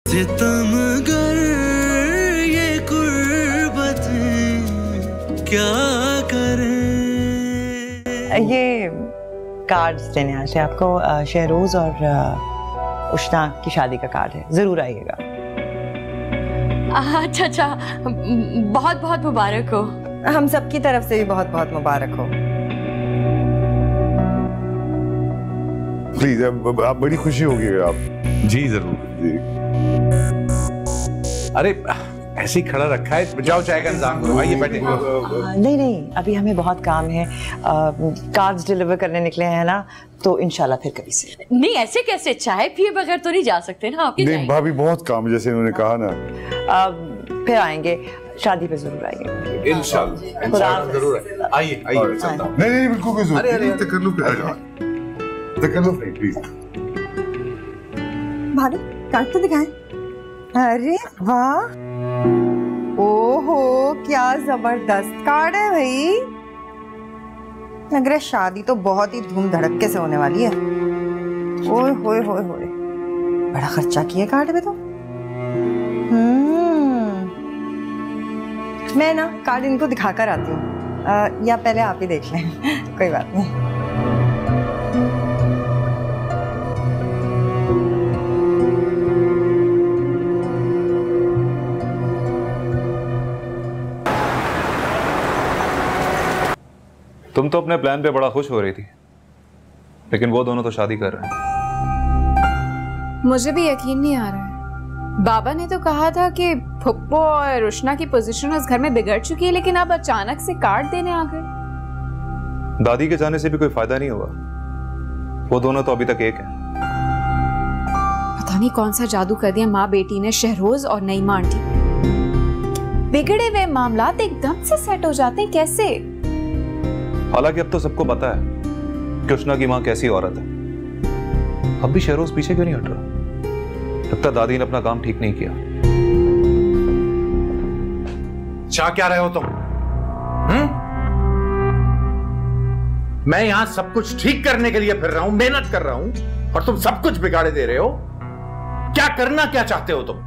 सितमगर ये कुर्बतें क्या करें। ये कार्ड्स देने आए थे आपको, शहरोज और उष्णा की शादी का कार्ड है, जरूर आइएगा। अच्छा अच्छा, बहुत बहुत मुबारक हो। हम सबकी तरफ से भी बहुत बहुत मुबारक हो। प्लीज, आप बड़ी खुशी होगी आप। जी जरूर जी। अरे ऐसे ही खड़ा रखा है, जाओ चाय का इंतजाम करो, आइए बैठे। नहीं नहीं, अभी हमें बहुत काम है, कार्ड्स डिलीवर करने निकले हैं ना, तो इंशाल्लाह फिर कभी से। नहीं ऐसे कैसे, चाय पिए बगैर तो नहीं जा सकते ना। आपकी नहीं भाभी, बहुत काम है जैसे इन्होंने कहा ना। फिर आएंगे, शादी पे जरूर आएंगे इंशाल्लाह जरूर है। आइए आइए, चलता हूं। नहीं नहीं, बिल्कुल कोई जरूरत नहीं, तकल्लुफ नहीं प्लीज। भाभी कार्ड तो दिखाएं। अरे वाह, ओहो क्या जबरदस्त कार्ड है भाई। लग रहा है शादी तो बहुत ही धूम धड़क्के से होने वाली है। ओए होए होए होए, बड़ा खर्चा किया कार्ड पे तो। मैं ना कार्ड इनको दिखाकर आती हूँ, या पहले आप ही देख लें। कोई बात नहीं। तुम तो अपने प्लान पे बड़ा खुश हो रही थी, लेकिन वो दोनों तो शादी कर रहे हैं। मुझे भी यकीन नहीं आ रहा है। बाबा ने तो कहा था कि फुप्पो और उष्णा की पोजीशन उस घर में बिगड़ चुकी है, लेकिन अब अचानक से कार्ड देने आ गए। दादी के जाने से भी कोई फायदा नहीं हुआ, वो दोनों तो अभी तक एक हैं। पता नहीं कौन सा जादू कर दिया माँ बेटी ने, शहरोज और नईमा आंटी। बिगड़े हुए मामलात एकदम से सेट हो जाते हैं कैसे? हालांकि अब तो सबको पता है कि उष्णा की माँ कैसी औरत है। अब भी शहरोज पीछे क्यों नहीं हट रहा? लगता दादी ने अपना काम ठीक नहीं किया। चाह क्या रहे हो तुम? मैं यहां सब कुछ ठीक करने के लिए फिर रहा हूं, मेहनत कर रहा हूं, और तुम सब कुछ बिगाड़े दे रहे हो। क्या करना क्या चाहते हो तुम?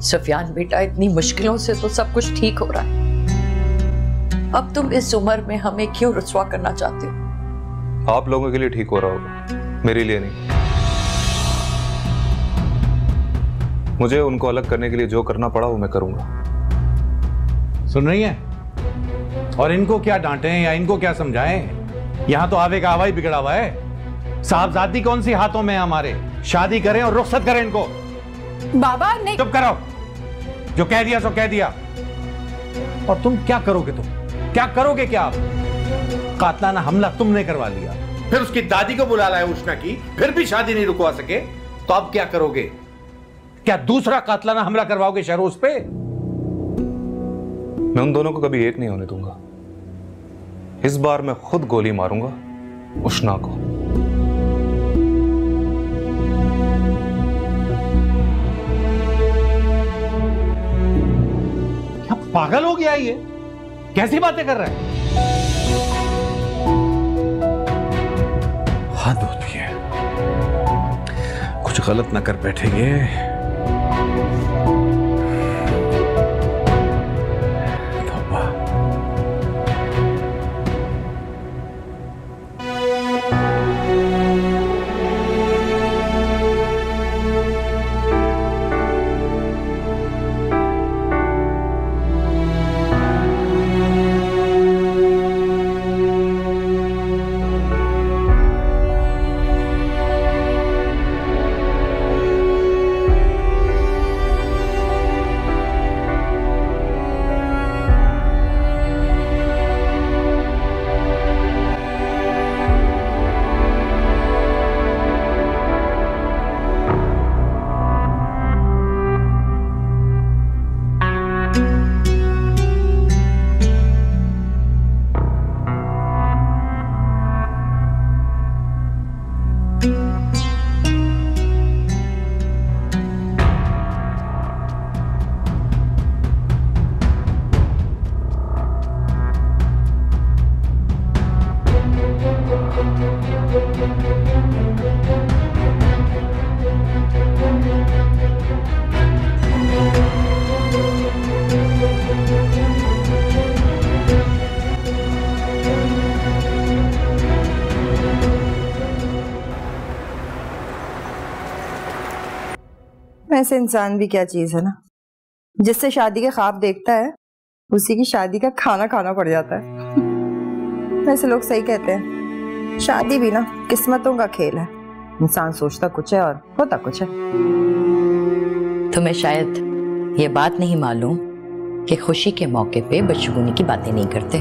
सुफियान बेटा, इतनी मुश्किलों से तो सब कुछ ठीक हो रहा है। अब तुम इस उम्र में हमें क्यों रुसवा करना चाहते हो? आप लोगों के लिए ठीक हो रहा होगा, मेरे लिए नहीं। मुझे उनको अलग करने के लिए जो करना पड़ा वो मैं करूंगा। सुन रही हैं? और इनको क्या डांटें या इनको क्या समझाएं? यहां तो आवे का आवा ही बिगड़ा हुआ है। साहबजादी कौन सी हाथों में है हमारे? शादी करें और रुखसत करें इनको। बाबा नहीं। चुप करो, जो कह दिया सो कह दिया। और तुम क्या करोगे? तुम क्या करोगे? क्या कातलाना हमला तुमने करवा लिया, फिर उसकी दादी को बुला लाया उष्णा की, फिर भी शादी नहीं रुकवा सके, तो अब क्या करोगे? क्या दूसरा कातलाना हमला करवाओगे शहरोज पे? मैं उन दोनों को कभी एक नहीं होने दूंगा। इस बार मैं खुद गोली मारूंगा उष्णा को। क्या पागल हो गया ये? कैसी बातें कर रहा है? हद होती है, कुछ गलत ना कर बैठेंगे। वैसे इंसान भी क्या चीज है ना, जिससे शादी के ख्वाब देखता है उसी की शादी का खाना खाना पड़ जाता है। वैसे लोग सही कहते हैं, शादी भी ना किस्मतों का खेल है, इंसान सोचता कुछ है और होता कुछ है। तुम्हें शायद ये बात नहीं मालूम कि खुशी के मौके पे बदशगुनी की बातें नहीं करते।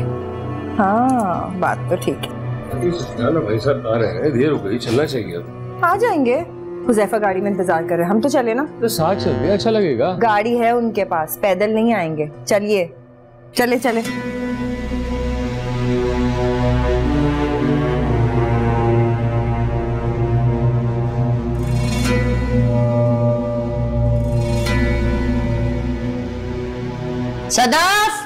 हाँ बात तो ठीक है। भाई साहब आ रहे हैं, देर हो गई, चलना चाहिए। आ जाएंगे, हुज़ैफा गाड़ी में इंतजार कर रहे हैं, हम तो चले ना। तो साथ चल अच्छा लगेगा। गाड़ी है उनके पास, पैदल नहीं आएंगे। चलिए चले चले। सदाफ,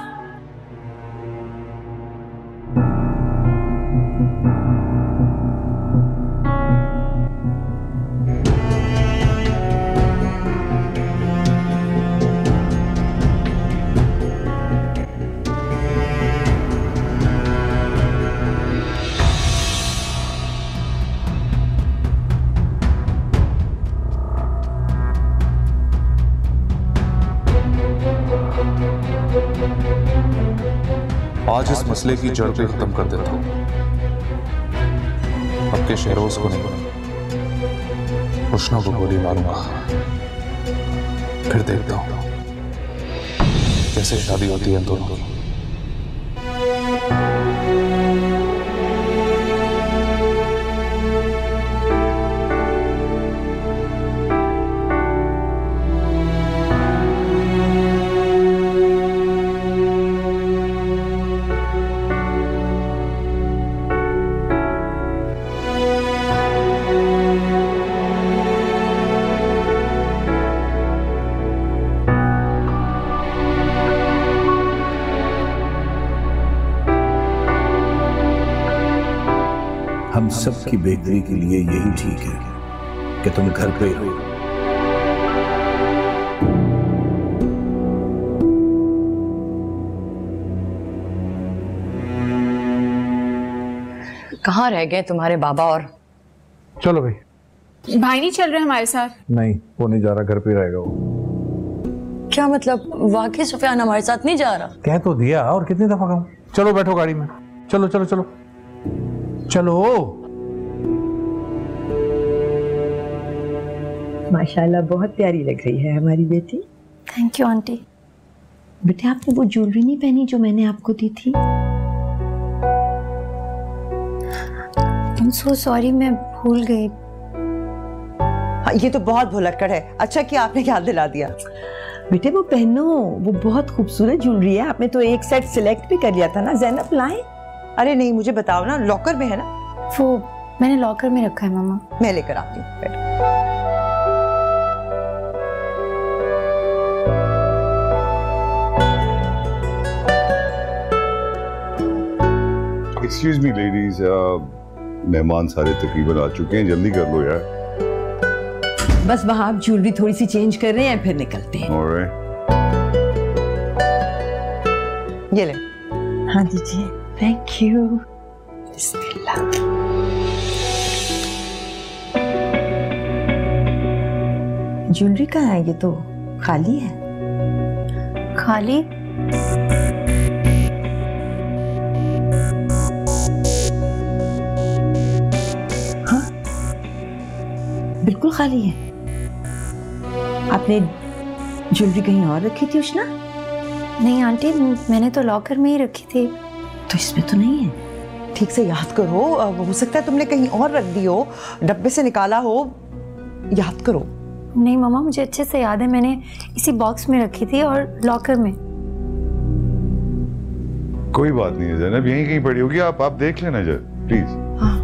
आज इस मसले की जड़ पे खत्म कर देता हूं। अब के शहरोज को नहीं, उष्णा को गोली मारूंगा। फिर देखता हूं कैसे शादी होती है दोनों की। हम सबकी बेहतरी के लिए यही ठीक है कि तुम घर पे रहो। कहाँ रह गए तुम्हारे बाबा? और चलो भाई। भाई नहीं चल रहे हमारे साथ? नहीं, वो नहीं जा रहा, घर पे रहेगा वो। क्या मतलब, वाकई सुफियान हमारे साथ नहीं जा रहा? कह तो दिया, और कितनी दफा कहूं। चलो बैठो गाड़ी में, चलो चलो चलो चलो। माशाल्लाह बहुत प्यारी लग रही है हमारी बेटी। Thank you aunty. बेटे आपने वो ज्वेलरी नहीं पहनी जो मैंने आपको दी थी? I'm so sorry, मैं भूल गई। हाँ, ये तो बहुत भुलक्कड़ है, अच्छा कि आपने याद दिला दिया। बेटे वो पहनो, वो बहुत खूबसूरत ज्वेलरी है। आपने तो एक सेट सिलेक्ट भी कर लिया था ना। ज़ैनब लाएं? अरे नहीं, मुझे बताओ ना, लॉकर में है ना? वो मैंने लॉकर में रखा है मम्मा। मैं लेकर आती हूँ। एक्सक्यूज मी लेडीज, मेहमान सारे तकरीबन आ चुके हैं, जल्दी कर लो यार। बस वहाँ आप ज्वेलरी थोड़ी सी चेंज कर रहे हैं, फिर निकलते हैं। Alright. ये ले। हाँ दीजिए। Thank you. बिस्मिल्लाह। ज्वेलरी कहाँ है? ये तो खाली है। खाली? हाँ बिल्कुल खाली है। आपने ज्वेलरी कहीं और रखी थी उष्णा? नहीं आंटी, मैंने तो लॉकर में ही रखी थी। तो इसमें तो नहीं है। ठीक से याद करो, हो सकता है तुमने कहीं और रख दी हो, डब्बे से निकाला हो। याद करो। नहीं मम्मा, मुझे अच्छे से याद है, मैंने इसी बॉक्स में रखी थी और लॉकर में। कोई बात नहीं है ज़ैनब, यहीं कहीं पड़ी होगी, आप देख लेना जरा प्लीज। हाँ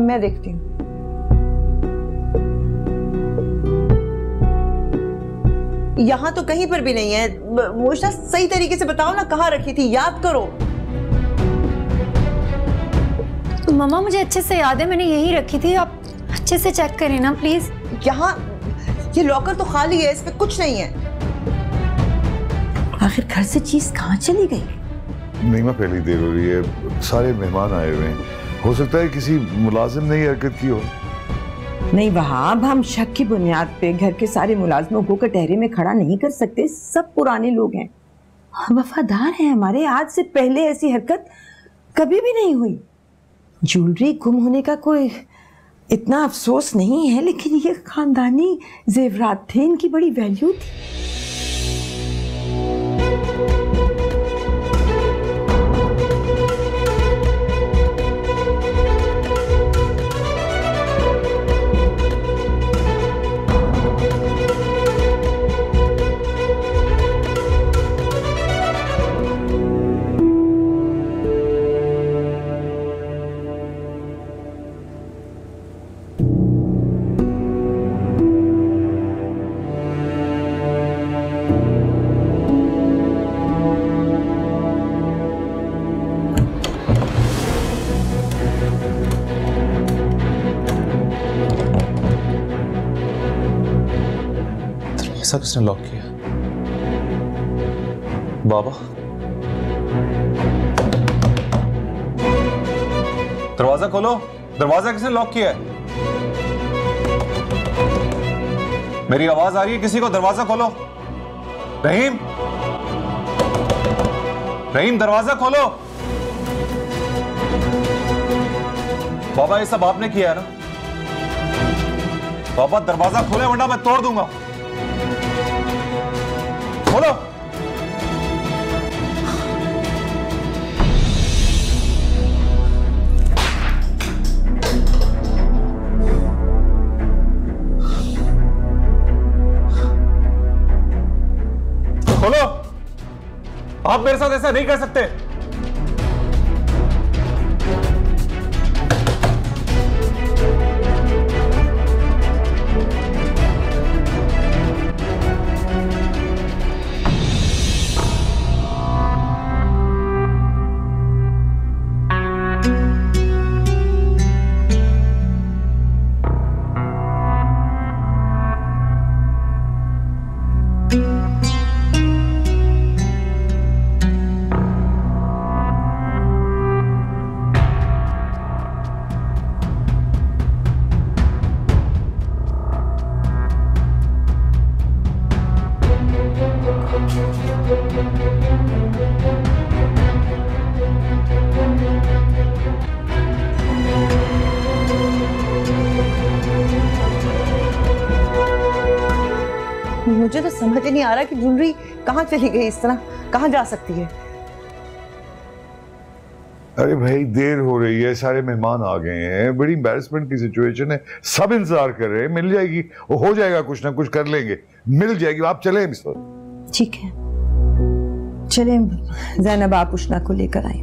मैं देखती हूँ। यहाँ तो कहीं पर भी नहीं है। मुझे सही तरीके से बताओ ना, कहाँ रखी थी, याद करो। मम्मा मुझे अच्छे से याद है, मैंने यही रखी थी, आप अच्छे से चेक करें ना प्लीज। यहाँ ये लॉकर तो खाली है, इसमें कुछ नहीं है। आखिर घर से चीज कहाँ चली गई? नहीं मैं पहली देर हो रही है, सारे मेहमान आए हुए हैं, हो सकता है किसी मुलाजिम ने ये हरकत की हो। नहीं वहाब, हम शक की बुनियाद पे घर के सारे मुलाजमों को कटहरे में खड़ा नहीं कर सकते। सब पुराने लोग हैं, वफादार हैं हमारे। आज से पहले ऐसी हरकत कभी भी नहीं हुई। ज्वेलरी गुम होने का कोई इतना अफसोस नहीं है, लेकिन ये खानदानी जेवरात थे, इनकी बड़ी वैल्यू थी। ऐसा किसने लॉक किया? बाबा, दरवाजा खोलो। दरवाजा किसने लॉक किया है? मेरी आवाज आ रही है किसी को? दरवाजा खोलो। रहीम, रहीम दरवाजा खोलो। बाबा ये सब आपने किया है ना? बाबा दरवाजा खोले वरना मैं तोड़ दूंगा। खोलो। खोलो। आप मेरे साथ ऐसा नहीं कर सकते। मुझे तो समझ ही नहीं आ रहा कि ज्वेलरी कहाँ चली गई, इस तरह कहाँ जा सकती है। अरे भाई देर हो रही है, सारे मेहमान आ गए हैं, बड़ी एम्बैरेसमेंट की सिचुएशन है, सब इंतजार कर रहे हैं। मिल जाएगी, वो हो जाएगा, कुछ ना कुछ कर लेंगे, मिल जाएगी। आप चले इस वक्त? ठीक है चले। ज़ैनब आप उष्णा को लेकर आए,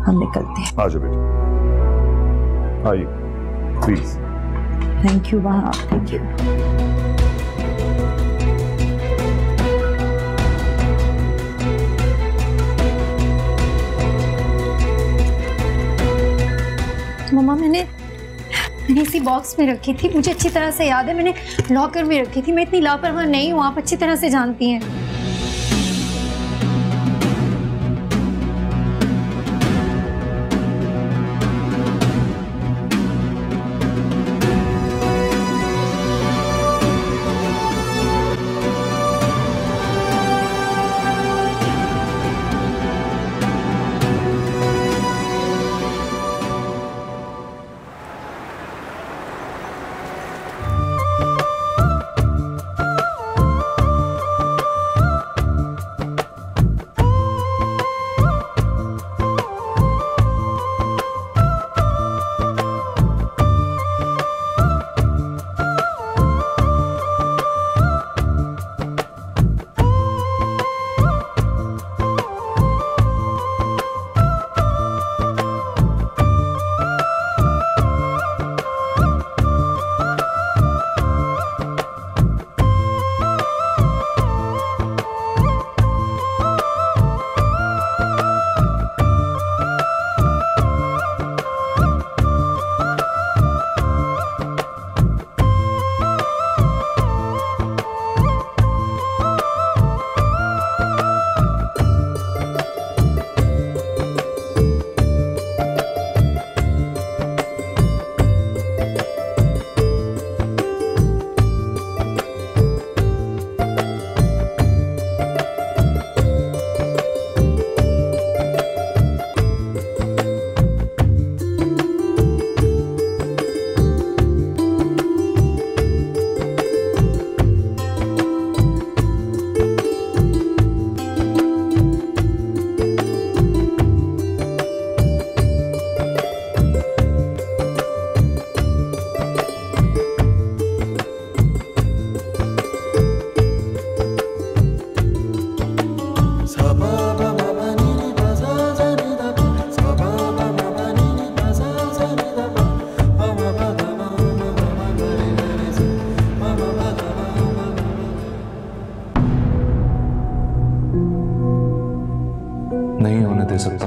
हम निकलते हैं। आ जाओ बेटा, आइए प्लीज। थैंक यू वहाँ, थैंक यू। मम्मा मैंने इसी बॉक्स में रखी थी, मुझे अच्छी तरह से याद है, मैंने लॉकर में रखी थी। मैं इतनी लापरवाह नहीं हूँ, आप अच्छी तरह से जानती हैं।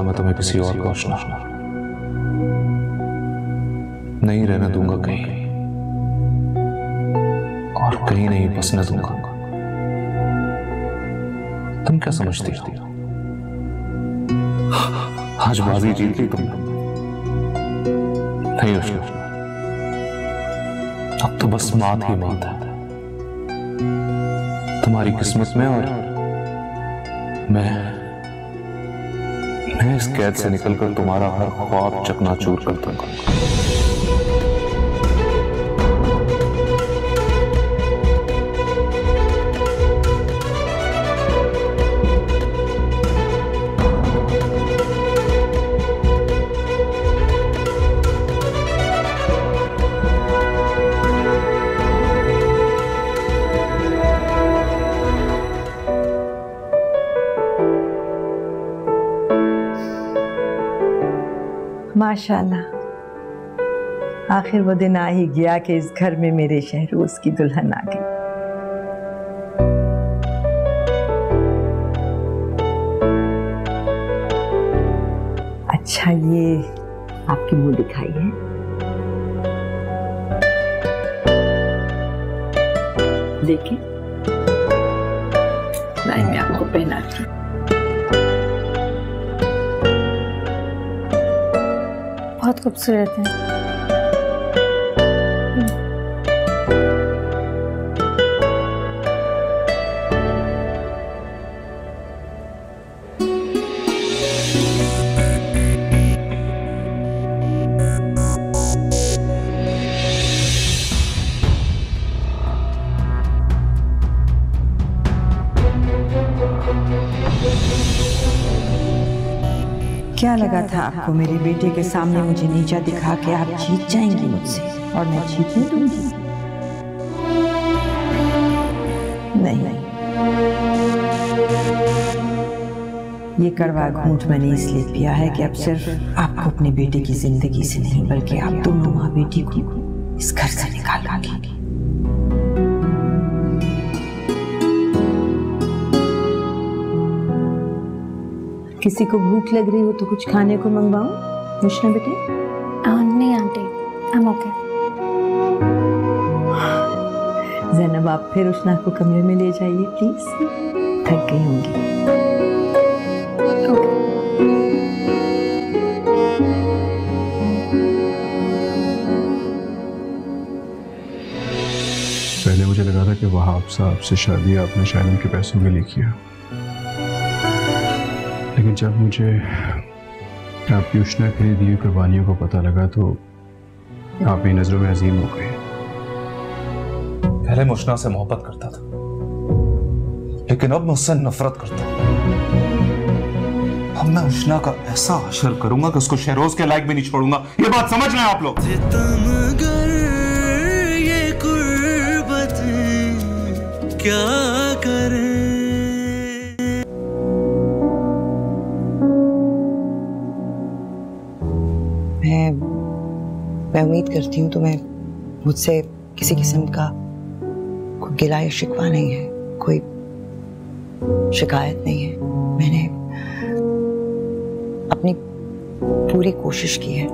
मैं तुम्हें किसी और को उष्णा नहीं रहने दूंगा कहीं, और कहीं नहीं बसने दूंगा। तुम क्या समझती हो? आज बाजी जीत ली तुमने। नहीं उष्णा, अब तो बस मात ही मात है तुम्हारी किस्मत में, और मैं इस कैद से निकलकर तुम्हारा हर ख्वाब चकनाचूर कर दूंगा। माशाल्लाह, आखिर वो दिन आ ही गया कि इस घर में मेरे शहरोज की दुल्हन आ गई। अच्छा, ये आपकी मुंह दिखाई है। देखिए, मैं आपको पहनाती हूँ। बहुत खूबसूरत है। क्या लगा था आपको मेरे बेटे के सामने मुझे नीचा दिखा के आप जीत जाएंगी मुझसे, और मैं जीतने दूंगी? नहीं, ये कड़वा घूंट मैंने इसलिए पिया है कि अब सिर्फ आपको अपने बेटे की जिंदगी से नहीं, बल्कि आप दोनों माँ बेटी को इस घर से निकालूंगी। किसी को भूख लग रही हो तो कुछ खाने को मंगवाऊं मुश्ना बेटे? नहीं aunty, I am okay. Zainab, आप फिर उष्णा को कमरे में ले जाइए प्लीज, थक गई होंगी। पहले मुझे लगा था कि वहाब साहब से शादी आपने शायद उनके पैसों के लिए किया, लेकिन जब मुझे आपकी उष्णा के लिए दी कुर्बानियों को पता लगा तो आप मेरी नजरों में अजीम हो गए। पहले मैं उष्णा से मोहब्बत करता था, लेकिन अब मैं उससे नफरत करता हूं। अब मैं उष्णा का ऐसा हशर करूंगा कि उसको शहरोज के लायक भी नहीं छोड़ूंगा। ये बात समझ लें आप लोग। ये कुर्बतें क्या करें। मैं उम्मीद करती हूँ तुम्हें मुझसे किसी किस्म का कोई गिला या शिकवा नहीं है, कोई शिकायत नहीं है। मैंने अपनी पूरी कोशिश की है।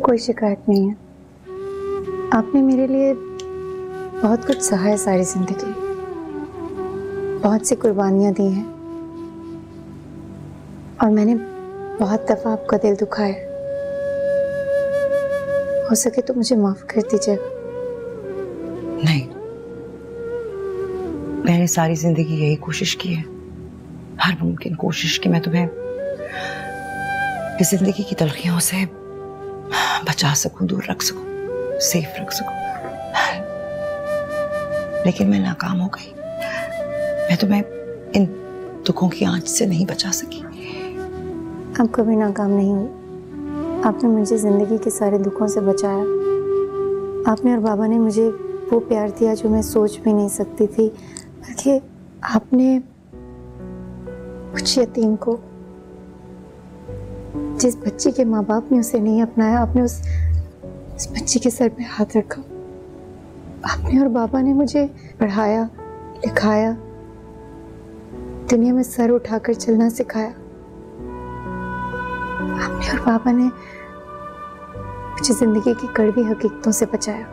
कोई शिकायत नहीं है। आपने मेरे लिए बहुत कुछ सहा है, सारी जिंदगी बहुत सी कुर्बानियां दी हैं, और मैंने बहुत दफा आपका दिल दुखाया। हो सके तो मुझे माफ कर दीजिएगा। नहीं, मैंने सारी जिंदगी यही कोशिश की है, हर मुमकिन कोशिश की मैं तुम्हें इस जिंदगी की तलखियों से बचा सकूं, दूर रख सकूं, सेफ रख सकूं, लेकिन मैं नाकाम हो गई। मैं तुम्हें इन दुखों की आंच से नहीं बचा सकी। आप कभी नाकाम नहीं हुई। आपने मुझे जिंदगी के सारे दुखों से बचाया। आपने और बाबा ने मुझे वो प्यार दिया जो मैं सोच भी नहीं सकती थी, बल्कि आपने उस यतीम को, जिस बच्ची के माँ बाप ने उसे नहीं अपनाया, आपने उस बच्ची के सर पे हाथ रखा। आपने और बाबा ने मुझे पढ़ाया, लिखाया, दुनिया में सर उठाकर चलना सिखाया। पापा ने मुझे जिंदगी की कड़वी हकीकतों से बचाया,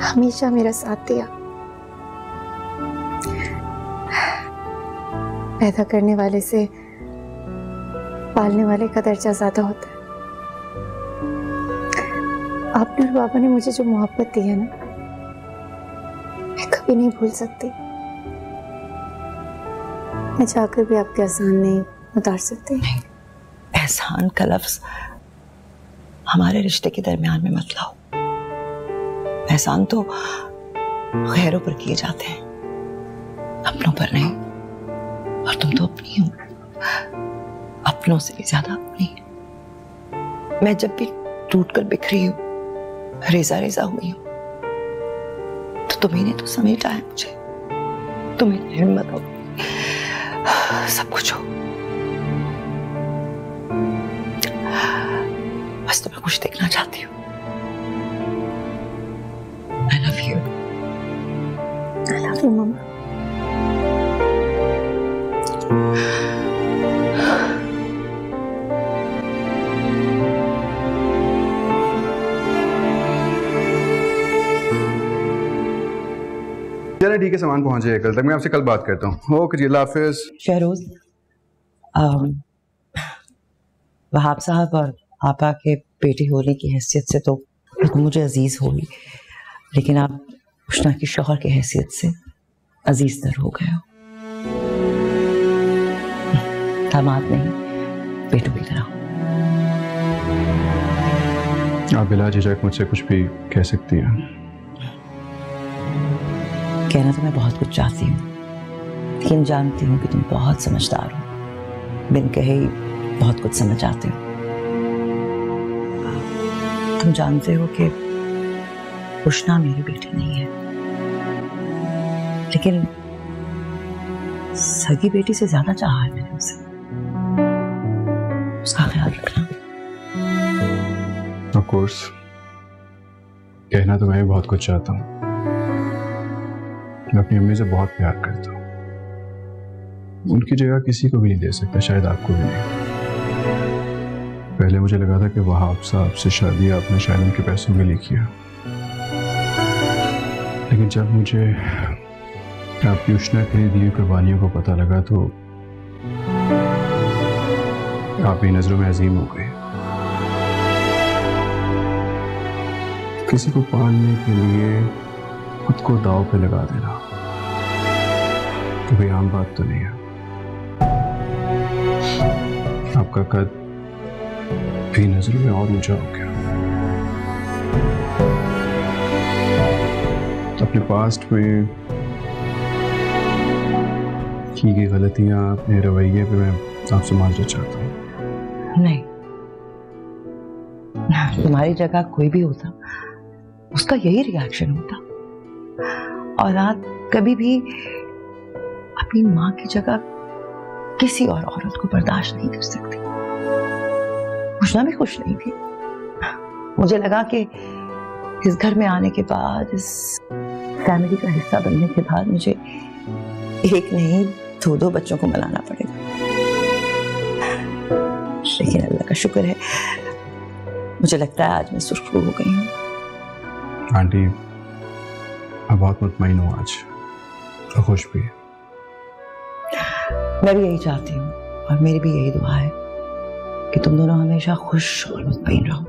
हमेशा मेरा साथ दिया। पैदा करने वाले से पालने वाले का दर्जा ज्यादा होता है। आपने और पापा ने मुझे जो मोहब्बत दी है ना, मैं कभी नहीं भूल सकती। मैं चाहकर भी आपके एहसान नहीं उतार सकती। नहीं, एहसान का लफ्ज हमारे रिश्ते के दरमियान में मत लाओ। एहसान तो गैरों पर किए जाते हैं, अपनों पर नहीं। और तुम तो अपनी हो, अपनों से भी ज्यादा अपनी। मैं जब भी टूटकर बिखरी हूं, रेजा रेजा हुई हूं, तो तुम्ही ने तो समेटा है मुझे। तुम्हें हिम्मत हो, सब कुछ हो। बस तुम्हें कुछ देखना चाहती हूँ। I love you. I love you, मम्मा। चलो ठीक है, सामान पहुंच जाएगा कल तक। मैं आपसे कल बात करता हूँ। ओके जी, अल्लाह हाफिज। शहरोज, वहाब साहब और आपा के बेटी होने की हैसियत से तो मुझे अजीज होगी, लेकिन आप उष्णा की शौहर की हैसियत से अजीज दर हो गए हो। दामाद नहीं, बेटों की तरह। आप बिला झिझक मुझसे कुछ भी कह सकती हैं। कहना तो मैं बहुत कुछ चाहती हूँ, लेकिन जानती हूँ कि तुम बहुत समझदार हो। बिन कहे ही बहुत कुछ समझ आते हो। तुम जानते हो कि उष्णा मेरी बेटी नहीं है, लेकिन सगी बेटी से ज्यादा चाहा है मैंने उसे। उसका ख्याल रखना। ऑफ कोर्स, कहना तो मैं भी बहुत कुछ चाहता हूँ। मैं अपनी अम्मी से बहुत प्यार करता हूँ। उनकी जगह किसी को भी नहीं दे सकता, शायद आपको भी नहीं। पहले मुझे लगा था कि वहाब साहब से शादी आपने शायद उनके पैसों के लिए किया, लेकिन जब मुझे आपकी उष्णा के लिए दी हुई कुर्बानियों को पता लगा तो आप ही नजरों में अजीम हो गए। किसी को पालने के लिए खुद को दांव पे लगा देना कोई आम बात तो नहीं है। आपका कद भी नजरों में और ऊंचा हो गया। अपने पास्ट में की गई गलतियां, अपने रवैये पे मैं आपसे माजरत चाहता हूँ। नहीं, तुम्हारी जगह कोई भी होता उसका यही रिएक्शन होता। और आप कभी भी अपनी माँ की जगह किसी और औरत को बर्दाश्त नहीं कर सकती। उष्णा भी खुश नहीं थी। मुझे लगा कि इस घर में आने के बाद, इस फैमिली का हिस्सा बनने के बाद मुझे एक नहीं दो बच्चों को मनाना पड़ेगा। लेकिन अल्लाह का शुक्र है, मुझे लगता है आज मैं सुरखरू हो गई हूँ। आंटी, मैं बहुत मुतमईन हूँ आज, और खुश भी। मैं भी यही चाहती हूँ, और मेरी भी यही दुआ है कि तुम दोनों हमेशा खुश और मुतमईन रहो।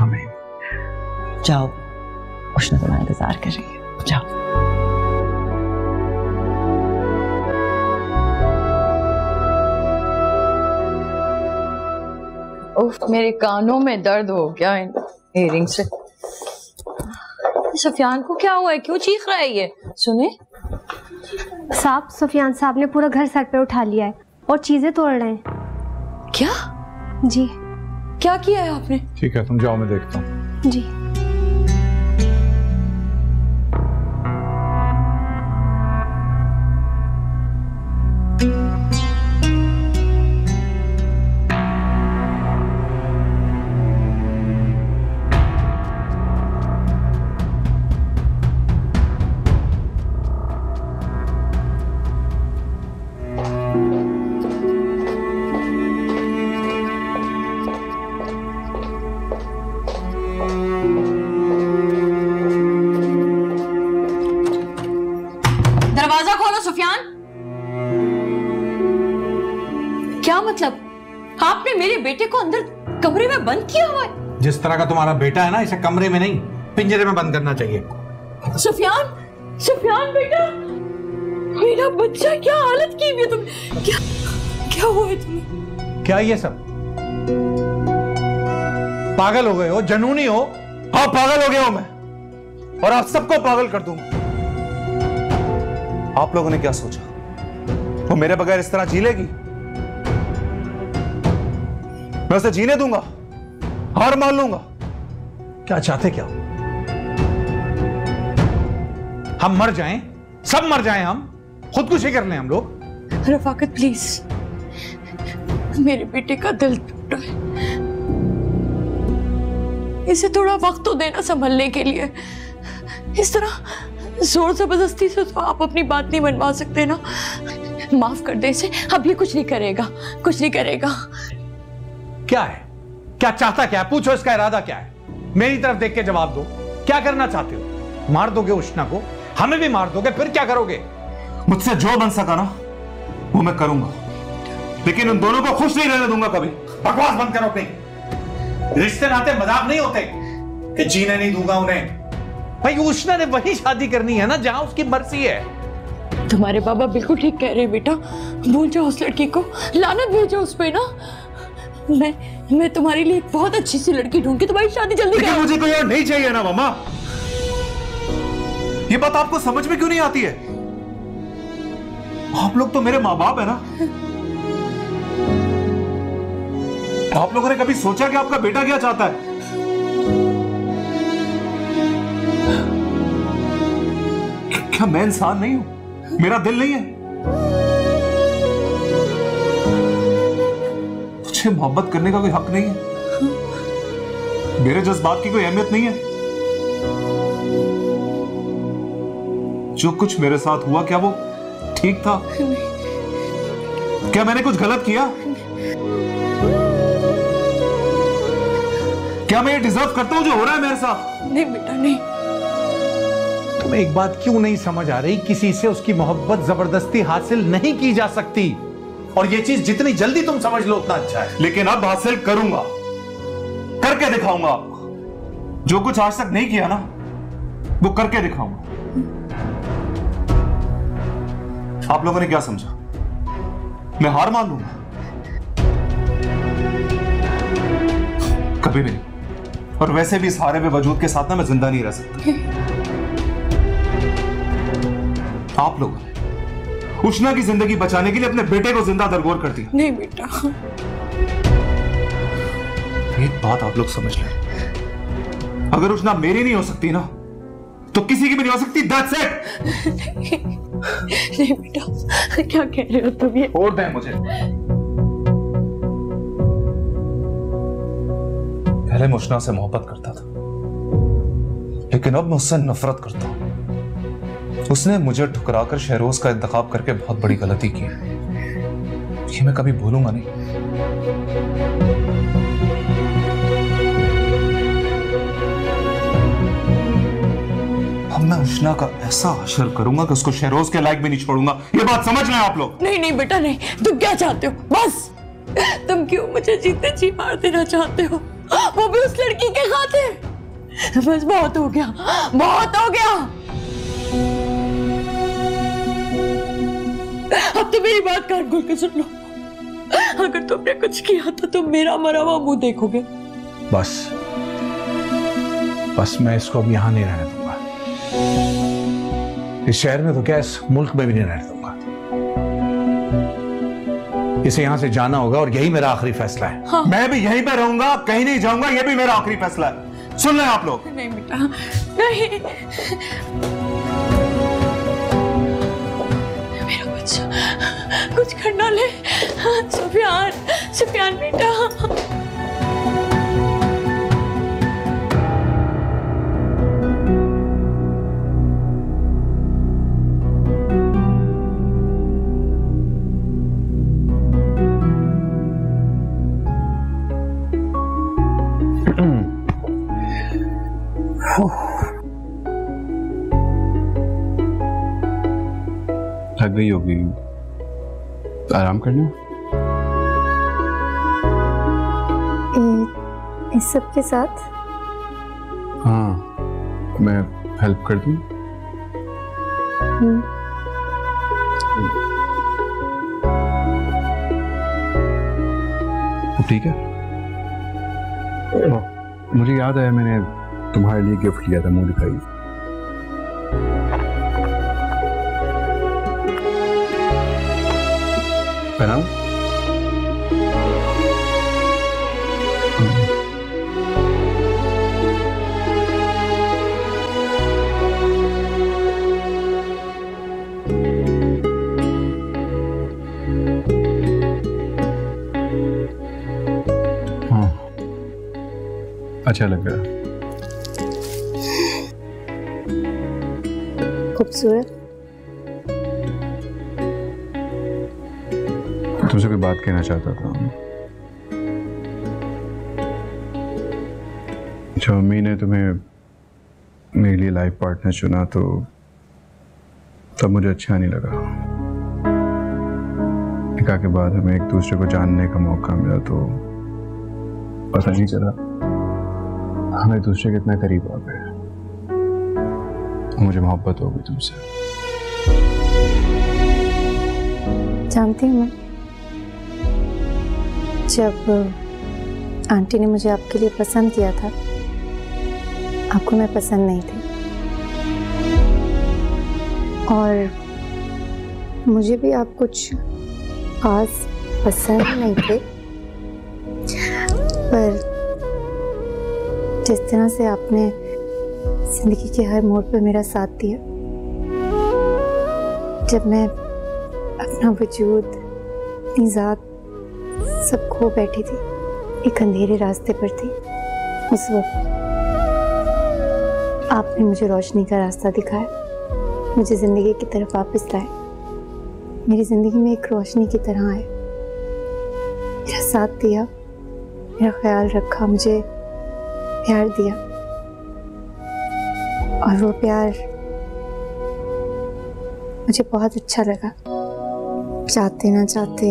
आमीन। जाओ, उष्णा तुम्हारा इंतजार कर रही है, जाओ। उफ, मेरे कानों में दर्द हो गया इन इयरिंग से। सफियान को क्या हुआ है, क्यों चीख रहा है ये? सुने साहब, सफियान साहब ने पूरा घर सर पे उठा लिया है और चीजें तोड़ रहे हैं। क्या? जी। क्या किया है आपने? ठीक है, तुम जाओ, मैं देखता हूँ। जी। मतलब? आपने मेरे बेटे को अंदर कमरे में बंद किया हुआ है? जिस तरह का तुम्हारा बेटा है ना, इसे कमरे में नहीं पिंजरे में बंद करना चाहिए। सुफियान, सुफियान बेटा, मेरा बच्चा, क्या हालत की हुई है तुम? क्या हुआ है तुम्हें? क्या ये सब? पागल हो गए हो, जनूनी हो? हाँ, पागल हो गया हूं मैं, और आप सबको पागल कर दूंगा। आप लोगों ने क्या सोचा, वो मेरे बगैर इस तरह जी लेगी? मैं उसे जीने दूंगा? हार मान लूंगा? क्या चाहते क्या? हम मर जाएं, सब मर जाएं, हम खुदकुशी कर लें हम लोग? रफाकत प्लीज, मेरे बेटे का दिल टूटा है, इसे थोड़ा वक्त तो देना संभलने के लिए। इस तरह जोर जबरदस्ती से तो आप अपनी बात नहीं मनवा सकते ना। माफ कर दे इसे, अब ये कुछ नहीं करेगा, कुछ नहीं करेगा। क्या है? क्या चाहता क्या है? पूछो, इसका इरादा क्या है? मेरी तरफ देख के जवाब दो। क्या करना चाहते हो? मार दोगे उष्णा को? हमें भी मार दोगे? फिर क्या करोगे? मुझसे जो बन सका ना वो मैं करूंगा, लेकिन उन दोनों को खुश नहीं रहने दूंगा कभी। बकवास बंद करो अपनी। रिश्ते नाते मजाक नहीं होते कि जीने नहीं दूंगा उन्हें। भाई उष्णा ने वही शादी करनी है ना जहां उसकी मर्जी है। तुम्हारे बाबा बिल्कुल ठीक कह रहे हैं बेटा, भूल जाओ उस लड़की को, लानत भेजो उस पे ना। मैं तुम्हारे लिए एक बहुत अच्छी सी लड़की ढूंढ के तुम्हारी शादी जल्दी लेकिन मुझे कोई और नहीं चाहिए ना मामा। ये बात आपको समझ में क्यों नहीं आती है? आप लोग तो मेरे माँ बाप है ना। आप लोगों ने कभी सोचा कि आपका बेटा क्या चाहता है? क्या मैं इंसान नहीं हूं? मेरा दिल नहीं है? मुझे मोहब्बत करने का कोई हक नहीं है? मेरे जज्बात की कोई अहमियत नहीं है? जो कुछ मेरे साथ हुआ क्या वो ठीक था? क्या मैंने कुछ गलत किया? क्या मैं ये डिजर्व करता हूं जो हो रहा है मेरे साथ? नहीं बेटा नहीं। तुम्हें एक बात क्यों नहीं समझ आ रही? किसी से उसकी मोहब्बत जबरदस्ती हासिल नहीं की जा सकती, और ये चीज जितनी जल्दी तुम समझ लो उतना अच्छा है। लेकिन अब हासिल करूंगा, करके दिखाऊंगा आपको। जो कुछ आज तक नहीं किया ना वो करके दिखाऊंगा। आप लोगों ने क्या समझा? मैं हार मान लूंगा? कभी भी नहीं। और वैसे भी इस हारे हुए वजूद के साथ ना मैं जिंदा नहीं रह सकता। आप लोगों ने उष्णा की जिंदगी बचाने के लिए अपने बेटे को जिंदा दरगोर कर दिया। नहीं बेटा। एक बात आप लोग समझ लें, अगर उष्णा मेरी नहीं हो सकती ना तो किसी की भी नहीं हो सकती। That's it। नहीं बेटा, क्या कह रहे हो तुम ये? छोड़ दें मुझे। पहले मैं उष्णा से मोहब्बत करता था, लेकिन अब मैं उससे नफरत करता हूं। उसने मुझे ठुकराकर शहरोज का इंतखाब करके बहुत बड़ी गलती की है। ये मैं कभी भूलूंगा नहीं। अब मैं उष्णा का ऐसा हशर करूंगा कि उसको शहरोज के लायक भी नहीं छोड़ूंगा। ये बात समझ रहे हैं आप लोग? नहीं नहीं बेटा नहीं। तुम क्या चाहते हो? बस तुम क्यों मुझे जीते जी मार देना चाहते हो, वो भी उस लड़की के खातिर? बस बहुत हो गया, बहुत हो गया। अब तो मेरी बात कान खोल के सुन लो। अगर तुमने कुछ किया तो तुम मेरा मरा हुआ मुंह देखोगे। बस मैं इसको अब यहां नहीं रहने दूंगा। इस शहर में तो क्या, इस मुल्क में भी नहीं रहने दूंगा। इसे यहां से जाना होगा और यही मेरा आखिरी फैसला है। हाँ। मैं भी यहीं पे रहूंगा, कहीं नहीं जाऊंगा। यह भी मेरा आखिरी फैसला है। सुन लें आप लोग। नहीं बेटा नहीं। मेरा बच्चा कुछ करना ले। सुफियान, सुफियान बेटा। थक गई होगी, आराम करना। इस सब के साथ? हाँ, मैं हेल्प कर दूं? तो ठीक है। मुझे याद आया, मैंने तुम्हारे लिए गिफ्ट लिया था, मुंह दिखाई। पहनाऊं? अच्छा लग रहा है। खूबसूरत। तुमसे कोई बात कहना चाहता था। जब मम्मी ने तुम्हें मेरे लिए लाइफ पार्टनर चुना तो तब मुझे अच्छा नहीं लगा। निकाह के बाद हमें एक दूसरे को जानने का मौका मिला तो पता नहीं चला हम एक दूसरे के इतना करीब आ गए। मुझे मोहब्बत हो गई तुमसे। जानती हूँ मैं, जब आंटी ने मुझे आपके लिए पसंद किया था, आपको मैं पसंद नहीं थी और मुझे भी आप कुछ खास पसंद नहीं थे, पर जिस तरह से आपने जिंदगी के हर मोड़ पर मेरा साथ दिया, जब मैं अपना वजूद, अपनी जात सब खो बैठी थी, एक अंधेरे रास्ते पर थी, उस वक्त आपने मुझे रोशनी का रास्ता दिखाया, मुझे जिंदगी की तरफ वापस लाए, मेरी जिंदगी में एक रोशनी की तरह आए, मेरा साथ दिया, मेरा ख्याल रखा, मुझे प्यार दिया और वो प्यार मुझे बहुत अच्छा लगा। चाहते ना चाहते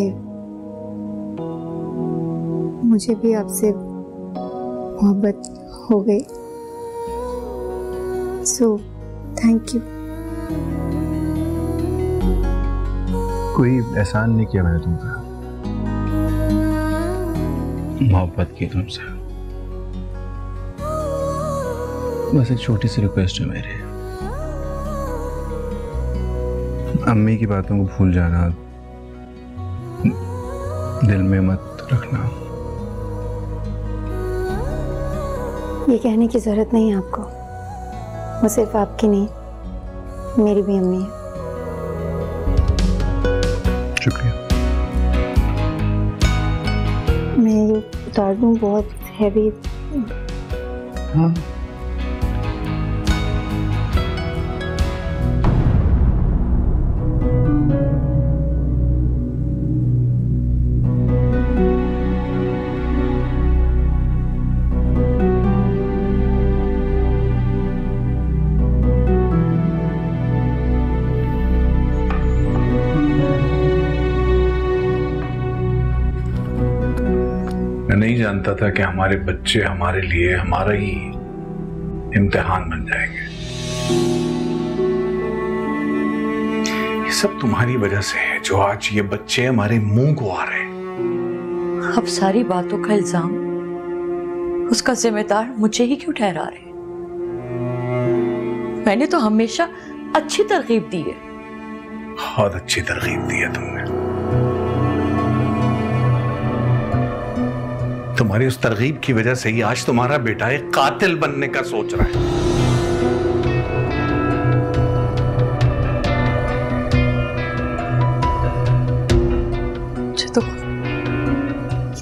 मुझे भी आपसे मोहब्बत हो गई। So thank you. कोई एहसान नहीं किया मैंने तुम पे, मोहब्बत की तुमसे। बस एक छोटी सी रिक्वेस्ट है मेरी, अम्मी की बातों को भूल जाना, दिल में मत रखना। ये कहने की जरूरत नहीं है आपको, वो सिर्फ आपकी नहीं, मेरी भी अम्मी है। शुक्रिया। मैं ये उतार दूं, बहुत हैवी। हाँ, नहीं जानता था कि हमारे बच्चे हमारे लिए हमारा ही इम्तिहान बन जाएंगे। ये सब तुम्हारी वजह से है जो आज ये बच्चे हमारे मुंह को आ रहे हैं। अब सारी बातों का इल्जाम उसका जिम्मेदार मुझे ही क्यों ठहरा रहे? मैंने तो हमेशा अच्छी तरकीब दी है। बहुत अच्छी तरकीब दी है तुमने। तुम्हारी उस तरकीब की वजह से ही आज तुम्हारा बेटा एक कातिल बनने का सोच रहा है।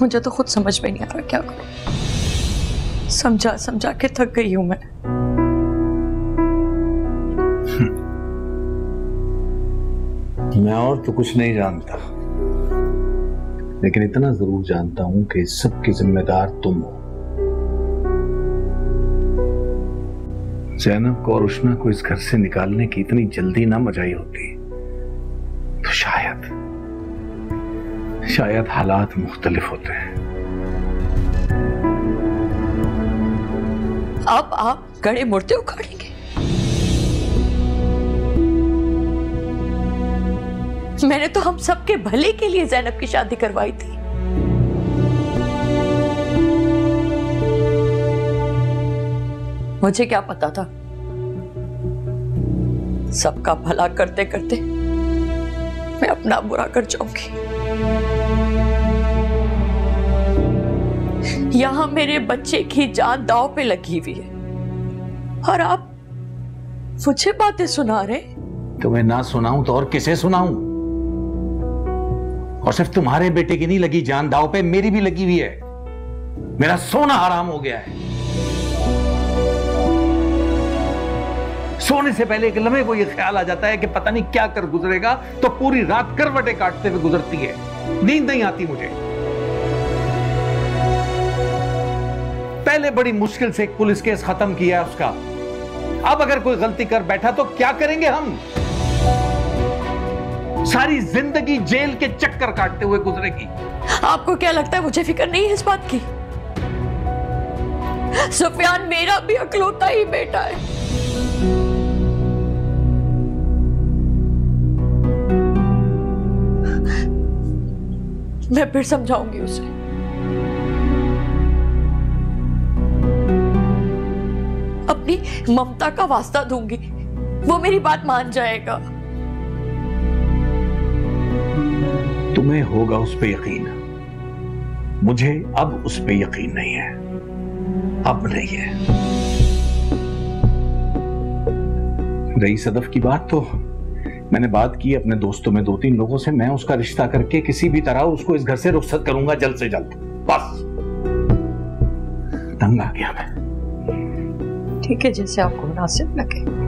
मुझे तो खुद समझ में नहीं आ रहा क्या करूं। समझा समझा के थक गई हूं मैं। मैं और तो कुछ नहीं जानता, लेकिन इतना जरूर जानता हूं कि इस सब की जिम्मेदार तुम हो। ज़ैनब को और उष्णा को इस घर से निकालने की इतनी जल्दी ना मचाई होती तो शायद हालात मुख्तलिफ होते हैं। अब आप गड़े मुर्दे उखाड़ेंगे? मैंने तो हम सबके भले के लिए ज़ैनब की शादी करवाई थी। मुझे क्या पता था सबका भला करते करते मैं अपना बुरा कर जाऊंगी। यहां मेरे बच्चे की जान दांव पे लगी हुई है और आप मुझे बातें सुना रहे। तुम्हें ना सुनाऊं तो और किसे सुनाऊं? और सिर्फ तुम्हारे बेटे की नहीं लगी जान दांव पे, मेरी भी लगी हुई है। मेरा सोना हराम हो गया है। सोने से पहले एक लम्हे को यह ख्याल आ जाता है कि पता नहीं क्या कर गुजरेगा, तो पूरी रात करवटें काटते हुए गुजरती है। नींद नहीं आती मुझे। पहले बड़ी मुश्किल से एक पुलिस केस खत्म किया उसका, अब अगर कोई गलती कर बैठा तो क्या करेंगे हम? सारी जिंदगी जेल के चक्कर काटते हुए गुजरेगी। आपको क्या लगता है मुझे फिक्र नहीं है इस बात की? सुफियान मेरा भी अकलौता ही बेटा है। मैं फिर समझाऊंगी उसे। अपनी ममता का वास्ता दूंगी, वो मेरी बात मान जाएगा। तुम्हें होगा उस पे यकीन, मुझे अब उस पे यकीन नहीं है। अब नहीं है। रही सदफ की बात, तो मैंने बात की अपने दोस्तों में 2-3 लोगों से। मैं उसका रिश्ता करके किसी भी तरह उसको इस घर से रुखसत करूंगा जल्द से जल्द। बस तंग आ गया मैं। ठीक है, जैसे आपको मुनासिब लगे।